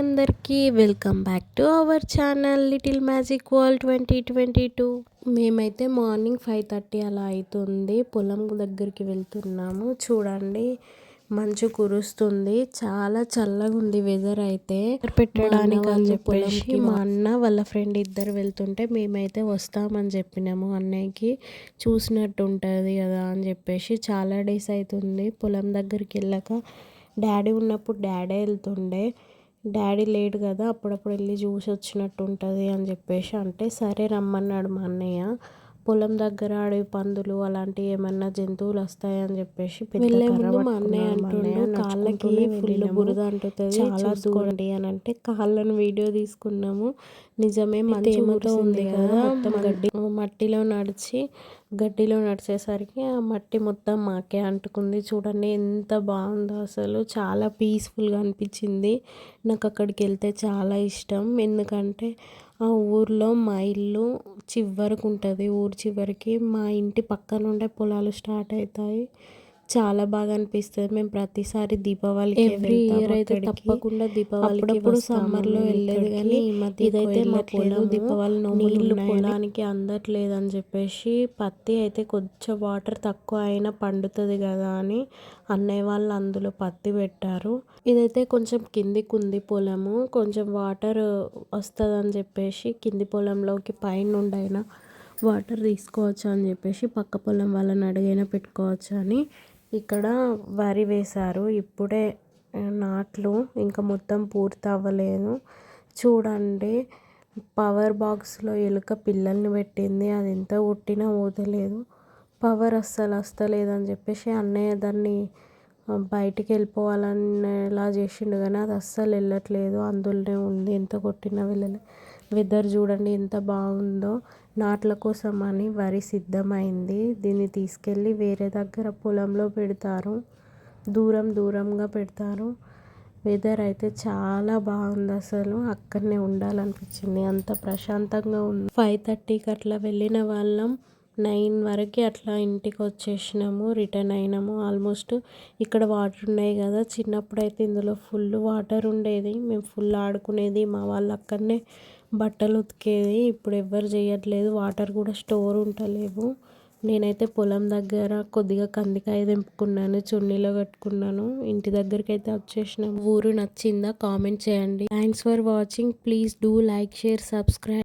అందరికీ welcome back to our channel little magic world 2022. మేమైతే morning 5:30 అలా అవుతుంది, పొలం దగ్గరికి వెళ్తున్నాము. చూడండి, మంచు కురుస్తుంది, చాలా చల్లగా ఉంది వెదర్. అయితే పెట్టడానికి అని చెప్పేసి మా అన్న వాళ్ళ ఫ్రెండ్ ఇద్దరు వెళ్తుంటే మేమైతే వస్తామని చెప్పినాము. అన్నయ్యకి చూసినట్టు ఉంటుంది కదా అని చెప్పేసి. చాలా డేస్ అవుతుంది పొలం దగ్గరికి వెళ్ళాక. డాడీ ఉన్నప్పుడు డాడీ వెళ్తుండే, డాడీ లేడు కదా, అప్పుడప్పుడు వెళ్ళి చూసి వచ్చినట్టు ఉంటుంది అని చెప్పేసి అంటే సరే రమ్మన్నాడు మా అన్నయ్య. పొలం దగ్గర అడవి పందులు అలాంటివి ఏమన్నా జంతువులు వస్తాయని చెప్పేసి వెళ్ళే ముందు మా అన్నయ్య అంటుండు కాళ్ళకి ఫుల్ బురద అంటుంది, చాలా దూరండి అని అంటే కాళ్ళను వీడియో తీసుకున్నాము. నిజమే, మంచి ఏమవుతూ ఉంది కదా, మొత్తం గడ్డిలో నడిచేసరికి ఆ మట్టి మొత్తం మాకే అంటుకుంది. చూడండి ఎంత బాగుందో, అసలు చాలా పీస్ఫుల్గా అనిపించింది. నాకు అక్కడికి వెళ్తే చాలా ఇష్టం. ఎందుకంటే ఆ ఊర్లో మా ఇల్లు చివరికి ఉంటుంది, ఊరు చివరికి మా ఇంటి పక్క నుండే పొలాలు స్టార్ట్ అవుతాయి. చాలా బాగా అనిపిస్తుంది. మేము ప్రతిసారి దీపావళికి ఎవ్రీ ఇయర్ అయితే తప్పకుండా దీపావళికి సమ్మర్లో వెళ్ళేది, కానీ ఈ మధ్య ఇదైతే మా పొలం దీపావళి నీళ్ళు పొలానికి అందట్లేదు అని చెప్పేసి పత్తి అయితే కొంచెం వాటర్ తక్కువ అయినా పండుతుంది కదా అని అన్నయ్య వాళ్ళు అందులో పత్తి పెట్టారు. ఇదైతే కొంచెం కిందికి ఉంది పొలము, కొంచెం వాటర్ వస్తుంది అని చెప్పేసి కింది పొలంలోకి పైన నుండి అయినా వాటర్ తీసుకోవచ్చు అని చెప్పేసి పక్క పొలం వాళ్ళని అడిగైనా పెట్టుకోవచ్చు అని ఇక్కడ వరి వేశారు. ఇప్పుడే నాట్లు, ఇంకా మొత్తం పూర్తి అవ్వలేదు. చూడండి, పవర్ బాక్స్లో ఎలుక పిల్లల్ని పెట్టింది, అది ఎంత కొట్టినా ఊతలేదు. పవర్ అస్సలు వస్తలేదని చెప్పేసి అన్నయ్య దాన్ని బయటికి వెళ్ళిపోవాలనేలా చేసిండు, కానీ అది అస్సలు వెళ్ళట్లేదు, అందులోనే ఉంది, ఎంత కొట్టినా వెళ్ళలేదు. వెదర్ చూడండి ఎంత బాగుందో. నాట్ల కోసం అని వరి సిద్ధమైంది. దీన్ని తీసుకెళ్ళి వేరే దగ్గర పొలంలో పెడతారు, దూరంగా పెడతారు. వెదర్ అయితే చాలా బాగుంది, అసలు అక్కడనే ఉండాలనిపించింది, అంత ప్రశాంతంగా ఉంది. 5:30కి అట్లా వెళ్ళిన వాళ్ళం, 9 వరకు అట్లా ఇంటికి వచ్చేసినాము, రిటర్న్ అయినాము. ఆల్మోస్ట్ ఇక్కడ వాటర్ ఉన్నాయి కదా, చిన్నప్పుడు అయితే ఇందులో ఫుల్ వాటర్ ఉండేది, మేము ఫుల్ ఆడుకునేది. మా వాళ్ళు అక్కడనే బట్టలు ఉతికేది. ఇప్పుడు ఎవ్వరు చేయట్లేదు, వాటర్ కూడా స్టోర్ ఉంటలేవు. నేనైతే పొలం దగ్గర కొద్దిగా కందికాయ తెంపుకున్నాను, చున్నీలో కట్టుకున్నాను. ఇంటి దగ్గరికి అయితే వచ్చేసినాము. ఊరు నచ్చిందా కామెంట్ చేయండి. Thanks for watching. Please do like, share, subscribe.